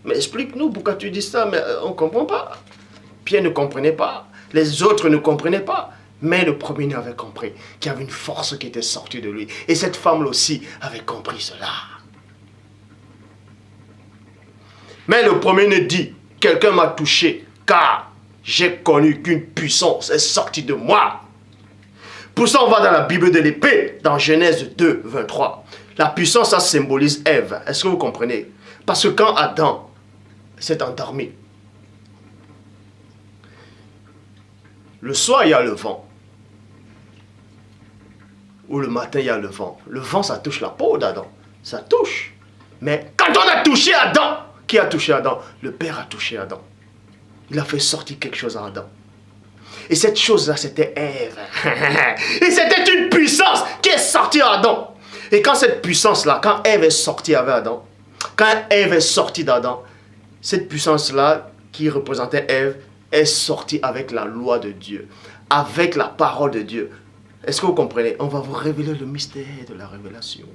Mais explique-nous pourquoi tu dis ça, mais on ne comprend pas. Pierre ne comprenait pas, les autres ne comprenaient pas. Mais le premier-né avait compris qu'il y avait une force qui était sortie de lui. Et cette femme-là aussi avait compris cela. Mais le premier-né dit, quelqu'un m'a touché, car j'ai connu qu'une puissance est sortie de moi. Pour ça, on va dans la Bible de l'épée, dans Genèse 2, 23. La puissance, ça symbolise Ève. Est-ce que vous comprenez? Parce que quand Adam s'est endormi, le soir, il y a le vent. Ou le matin, il y a le vent. Le vent, ça touche la peau d'Adam. Ça touche. Mais quand on a touché Adam, qui a touché Adam? Le Père a touché Adam. Il a fait sortir quelque chose à Adam. Et cette chose-là, c'était Ève. Et c'était une puissance qui est sortie à Adam. Et quand cette puissance-là, quand Ève est sortie avec Adam, quand Ève est sortie d'Adam, cette puissance-là, qui représentait Ève, est sortie avec la loi de Dieu, avec la parole de Dieu. Est-ce que vous comprenez? On va vous révéler le mystère de la révélation.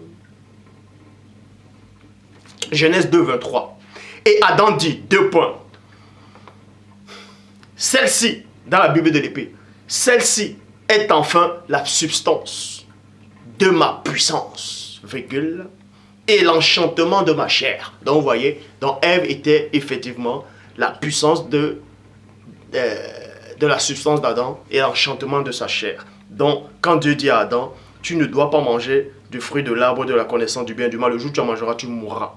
Genèse 2, 23. Et Adam dit, 2 points. Celle-ci, dans la Bible de l'épée, celle-ci est enfin la substance de ma puissance, virgule, et l'enchantement de ma chair. Donc vous voyez, donc Ève était effectivement la puissance de la substance d'Adam et l'enchantement de sa chair. Donc quand Dieu dit à Adam, tu ne dois pas manger du fruit de l'arbre de la connaissance du bien et du mal, le jour où tu en mangeras, tu mourras.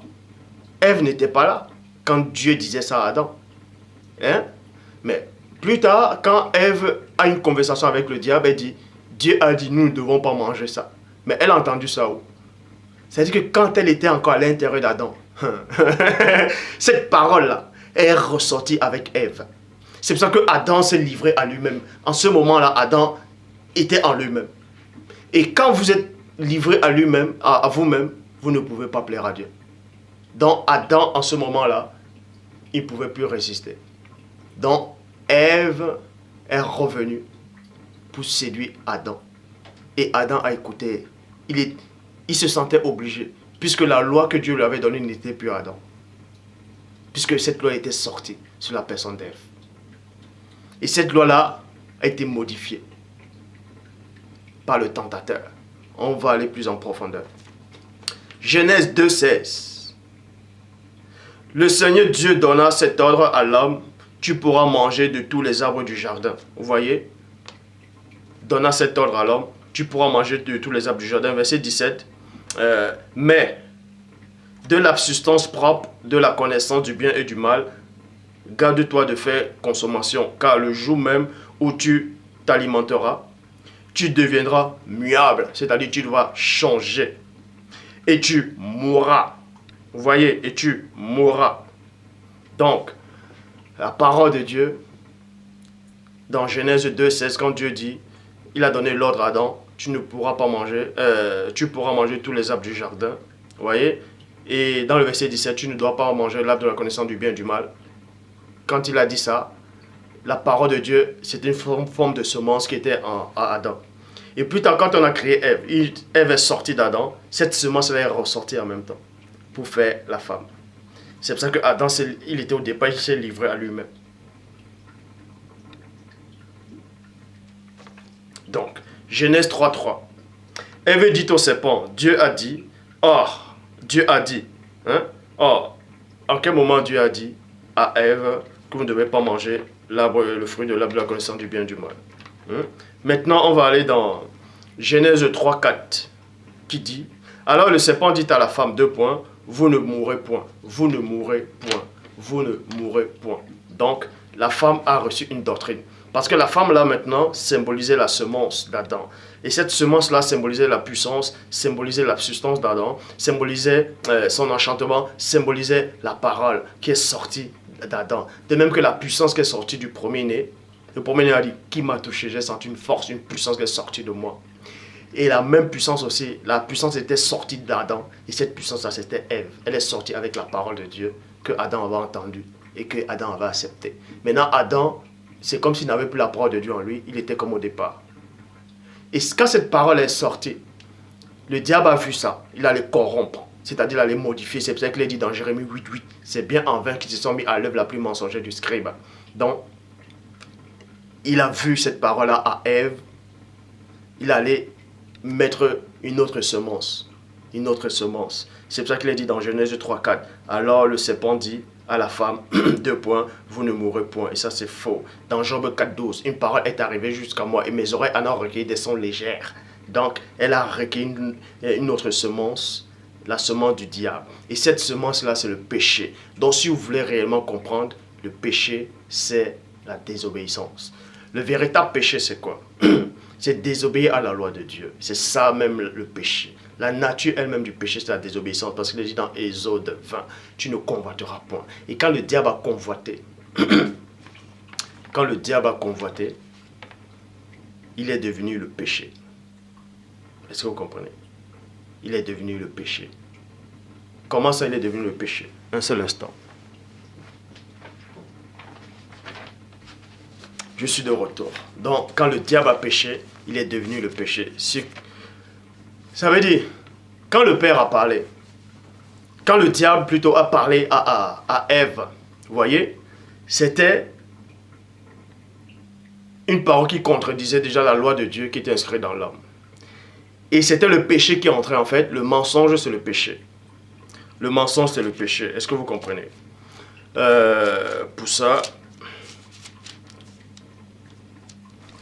Ève n'était pas là quand Dieu disait ça à Adam. Hein? Mais plus tard, quand Ève a une conversation avec le diable, elle dit, Dieu a dit, nous ne devons pas manger ça. Mais elle a entendu ça où? C'est-à-dire que quand elle était encore à l'intérieur d'Adam, cette parole-là est ressortie avec Ève. C'est pour ça que Adam s'est livré à lui-même. En ce moment-là, Adam était en lui-même. Et quand vous êtes livré à lui-même, à vous-même, vous ne pouvez pas plaire à Dieu. Donc Adam, en ce moment-là, il ne pouvait plus résister. Donc Ève est revenue pour séduire Adam. Et Adam a écouté. Il se sentait obligé. Puisque la loi que Dieu lui avait donnée n'était plus à Adam. Puisque cette loi était sortie sur la personne d'Ève. Et cette loi-là a été modifiée par le tentateur. On va aller plus en profondeur. Genèse 2, 16. Le Seigneur Dieu donna cet ordre à l'homme. Tu pourras manger de tous les arbres du jardin. Vous voyez? Donna cet ordre à l'homme. Tu pourras manger de tous les arbres du jardin. Verset 17. Mais de la substance propre, de la connaissance du bien et du mal, garde-toi de faire consommation. Car le jour même où tu t'alimenteras, tu deviendras muable. C'est-à-dire tu vas changer. Et tu mourras. Vous voyez? Et tu mourras. Donc, la parole de Dieu, dans Genèse 2, 16, quand Dieu dit, il a donné l'ordre à Adam, tu ne pourras pas manger, tu pourras manger tous les arbres du jardin. Vous voyez? Et dans le verset 17, tu ne dois pas manger l'arbre de la connaissance du bien et du mal. Quand il a dit ça, la parole de Dieu, c'était une forme de semence qui était à Adam. Et plus tard, quand on a créé Ève, Ève est sortie d'Adam, cette semence est ressortie en même temps pour faire la femme. C'est pour ça que Adam, il était au départ, il s'est livré à lui-même. Donc, Genèse 3, 3. Ève dit au serpent, Dieu a dit, or, Dieu a dit, hein? Or, en quel moment Dieu a dit à Ève que vous ne devez pas manger le fruit de l'arbre de la connaissance du bien et du mal? Hein? Maintenant, on va aller dans Genèse 3, 4, qui dit, alors le serpent dit à la femme, 2 points, vous ne mourrez point, vous ne mourrez point, vous ne mourrez point. Donc, la femme a reçu une doctrine. Parce que la femme, là, maintenant, symbolisait la semence d'Adam. Et cette semence-là symbolisait la puissance, symbolisait la substance d'Adam, symbolisait son enchantement, symbolisait la parole qui est sortie d'Adam. De même que la puissance qui est sortie du premier-né Le premier-né a dit, qui m'a touché? J'ai senti une force, une puissance qui est sortie de moi. Et la même puissance aussi, la puissance était sortie d'Adam. Et cette puissance-là, c'était Ève. Elle est sortie avec la parole de Dieu que Adam avait entendue et que Adam avait accepté. Maintenant, Adam, c'est comme s'il n'avait plus la parole de Dieu en lui. Il était comme au départ. Et quand cette parole est sortie, le diable a vu ça. Il allait corrompre. C'est-à-dire, il allait modifier. C'est pour ça qu'il est dit dans Jérémie 8:8. C'est bien en vain qu'ils se sont mis à l'œuvre la plus mensongère du scribe. Donc, il a vu cette parole-là à Ève. Il allait mettre une autre semence. Une autre semence. C'est pour ça qu'il est dit dans Genèse 3:4. Alors le serpent dit à la femme, 2 points, vous ne mourrez point. Et ça c'est faux. Dans Job 4:12, une parole est arrivée jusqu'à moi et mes oreilles en ont recueilli des sons légères. Donc elle a recueilli une autre semence, la semence du diable. Et cette semence-là c'est le péché. Donc si vous voulez réellement comprendre, le péché c'est la désobéissance. Le véritable péché c'est quoi? C'est désobéir à la loi de Dieu. C'est ça même le péché. La nature elle-même du péché, c'est la désobéissance. Parce qu'il est dit dans Exode 20, tu ne convoiteras point. Et quand le diable a convoité, il est devenu le péché. Est-ce que vous comprenez? Il est devenu le péché. Comment ça, il est devenu le péché? Un seul instant. Je suis de retour. Donc, quand le diable a péché, il est devenu le péché. Ça veut dire, quand le Père a parlé, quand le diable plutôt a parlé à Ève, vous voyez, c'était une parole qui contredisait déjà la loi de Dieu qui était inscrite dans l'homme. Et c'était le péché qui entrait en fait. Le mensonge, c'est le péché. Le mensonge, c'est le péché. Est-ce que vous comprenez? Pour ça...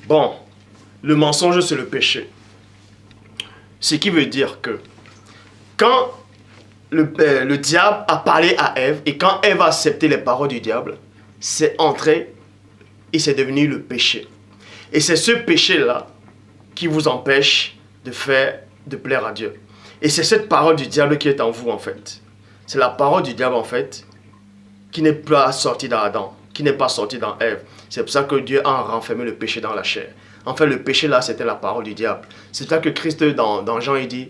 Bon, le mensonge, c'est le péché. Ce qui veut dire que quand le diable a parlé à Ève, et quand Ève a accepté les paroles du diable, c'est entré et c'est devenu le péché. Et c'est ce péché-là qui vous empêche de plaire à Dieu. Et c'est cette parole du diable qui est en vous, en fait. C'est la parole du diable, en fait, qui n'est pas sortie dans Adam, qui n'est pas sortie dans Ève. C'est pour ça que Dieu a renfermé le péché dans la chair. En fait, le péché là, c'était la parole du diable. C'est pour ça que Christ, dans Jean, il dit,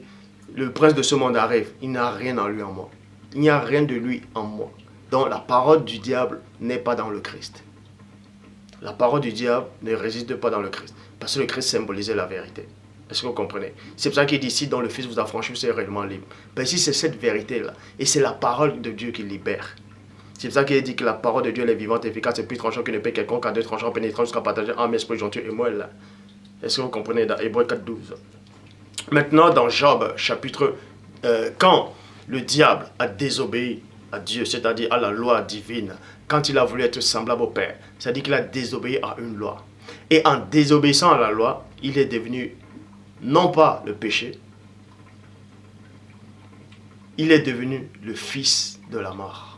le prince de ce monde arrive, il n'a rien en lui en moi. Il n'y a rien de lui en moi. Donc, la parole du diable n'est pas dans le Christ. La parole du diable ne résiste pas dans le Christ. Parce que le Christ symbolisait la vérité. Est-ce que vous comprenez? C'est pour ça qu'il dit, si dans le Fils vous a franchi, vous serez réellement libre. Ben, ici, c'est cette vérité-là. Et c'est la parole de Dieu qui libère. C'est pour ça qu'il dit que la parole de Dieu elle est vivante, efficace et plus tranchante qu'une épée quelconque, à 2 tranchants pénétrants jusqu'à partager âme, esprit, jointure et moelle. Est-ce que vous comprenez dans Hébreux 4:12? Maintenant, dans Job, chapitre... quand le diable a désobéi à Dieu, c'est-à-dire à la loi divine, quand il a voulu être semblable au Père, c'est-à-dire qu'il a désobéi à une loi. Et en désobéissant à la loi, il est devenu, non pas le péché, il est devenu le fils de la mort.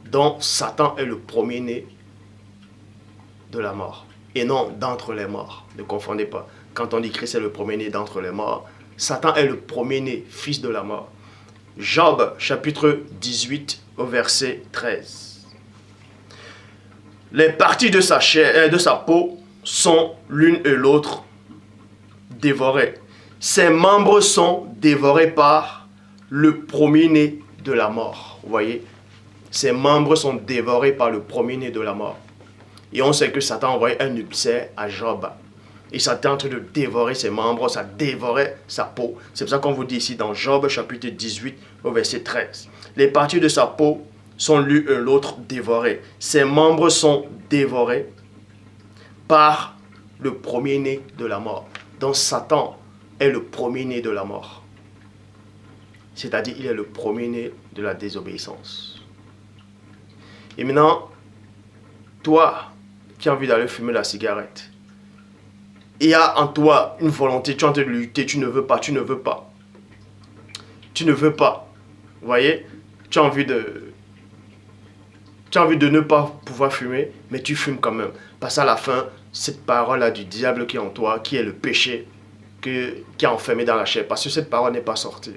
Donc, Satan est le premier-né de la mort. Et non d'entre les morts. Ne confondez pas. Quand on dit Christ est le premier-né d'entre les morts, Satan est le premier-né, fils de la mort. Job, chapitre 18, au verset 13. Les parties de sa chair, de sa peau sont l'une et l'autre dévorées. Ses membres sont dévorés par le premier-né de la mort. Vous voyez? Ses membres sont dévorés par le premier-né de la mort. Et on sait que Satan a envoyé un ulcère à Job. Et Satan est en train de dévorer ses membres, ça dévorait sa peau. C'est pour ça qu'on vous dit ici dans Job chapitre 18 au verset 13. Les parties de sa peau sont l'une et l'autre dévorées. Ses membres sont dévorés par le premier-né de la mort. Donc Satan est le premier-né de la mort. C'est-à-dire il est le premier-né de la désobéissance. Et maintenant, toi qui as envie d'aller fumer la cigarette, il y a en toi une volonté, tu es en train de lutter, tu ne veux pas, tu ne veux pas. Tu ne veux pas. Vous voyez, tu as envie de ne pas pouvoir fumer, mais tu fumes quand même. Parce qu'à la fin, cette parole-là du diable qui est en toi, qui est le péché, qui est enfermé dans la chair, parce que cette parole n'est pas sortie.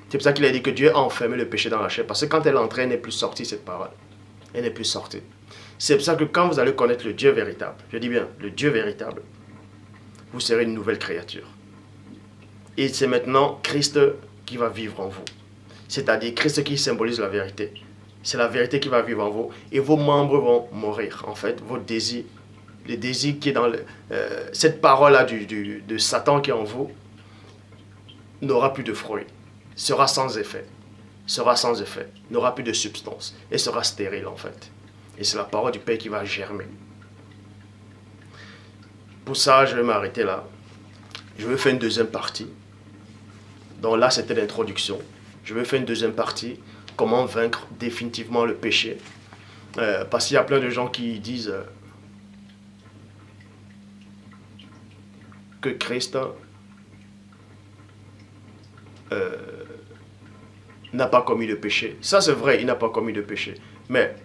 C'est pour ça qu'il a dit que Dieu a enfermé le péché dans la chair, parce que quand elle est entrée, elle n'est plus sortie, cette parole. Elle n'est plus sortie. C'est pour ça que quand vous allez connaître le Dieu véritable, je dis bien le Dieu véritable, vous serez une nouvelle créature. Et c'est maintenant Christ qui va vivre en vous. C'est-à-dire Christ qui symbolise la vérité. C'est la vérité qui va vivre en vous. Et vos membres vont mourir, en fait. Vos désirs, les désirs qui est dans cette parole-là de Satan qui est en vous, n'aura plus de fruits. Sera sans effet. Sera sans effet. N'aura plus de substance. Et sera stérile, en fait. Et c'est la parole du Père qui va germer. Pour ça, je vais m'arrêter là. Je vais faire une deuxième partie. Donc là, c'était l'introduction. Je vais faire une deuxième partie. Comment vaincre définitivement le péché. Parce qu'il y a plein de gens qui disent que Christ n'a pas commis de péché. Ça, c'est vrai, il n'a pas commis de péché. Mais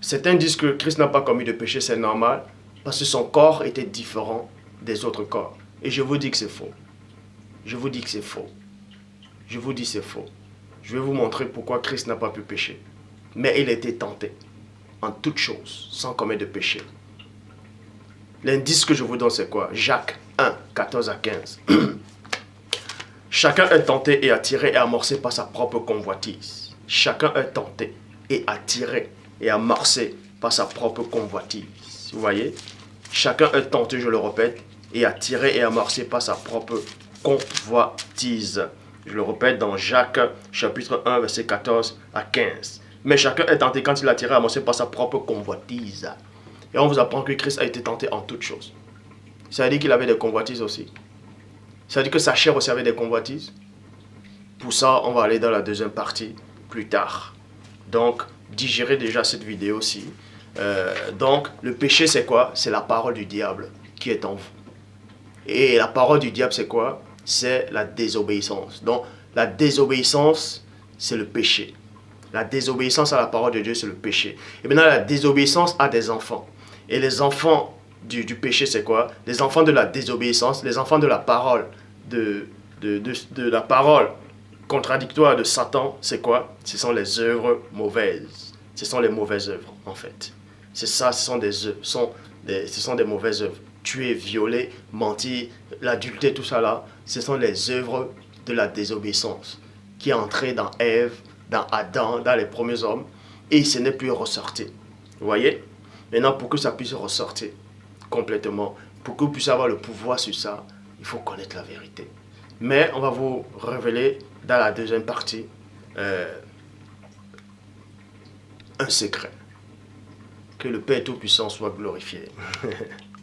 certains disent que Christ n'a pas commis de péché, c'est normal, parce que son corps était différent des autres corps. Et je vous dis que c'est faux. Je vous dis que c'est faux. Je vous dis c'est faux. Je vais vous montrer pourquoi Christ n'a pas pu pécher. Mais il a été tenté en toutes choses, sans commettre de péché. L'indice que je vous donne, c'est quoi? Jacques 1, 14 à 15. Chacun est tenté et attiré et amorcé par sa propre convoitise. Chacun est tenté et attiré et amorcé par sa propre convoitise. Vous voyez? Chacun est tenté, je le répète, et attiré et amorcé par sa propre convoitise. Je le répète dans Jacques chapitre 1, verset 14 à 15. Mais chacun est tenté quand il est attiré et amorcé par sa propre convoitise. Et on vous apprend que Christ a été tenté en toutes choses. Ça veut dire qu'il avait des convoitises aussi. Ça veut dire que sa chair aussi avait des convoitises. Pour ça, on va aller dans la deuxième partie plus tard. Donc, digérez déjà cette vidéo-ci. Donc, le péché, c'est quoi? C'est la parole du diable qui est en vous. Et la parole du diable, c'est quoi? C'est la désobéissance. Donc, la désobéissance, c'est le péché. La désobéissance à la parole de Dieu, c'est le péché. Et maintenant, la désobéissance à des enfants. Et les enfants du péché, c'est quoi? Les enfants de la désobéissance, les enfants de la parole, de la parole contradictoire de Satan, c'est quoi? Ce sont les œuvres mauvaises. Ce sont les mauvaises œuvres, en fait. C'est ça, ce sont des mauvaises œuvres. Tuer, violer, mentir, l'adultère, tout ça là, ce sont les œuvres de la désobéissance qui est entrée dans Ève, dans Adam, dans les premiers hommes, et ce n'est plus ressorti. Vous voyez? Maintenant, pour que ça puisse ressortir complètement, pour que vous puissiez avoir le pouvoir sur ça, il faut connaître la vérité. Mais on va vous révéler dans la deuxième partie un secret. Que le Père Tout-Puissant soit glorifié.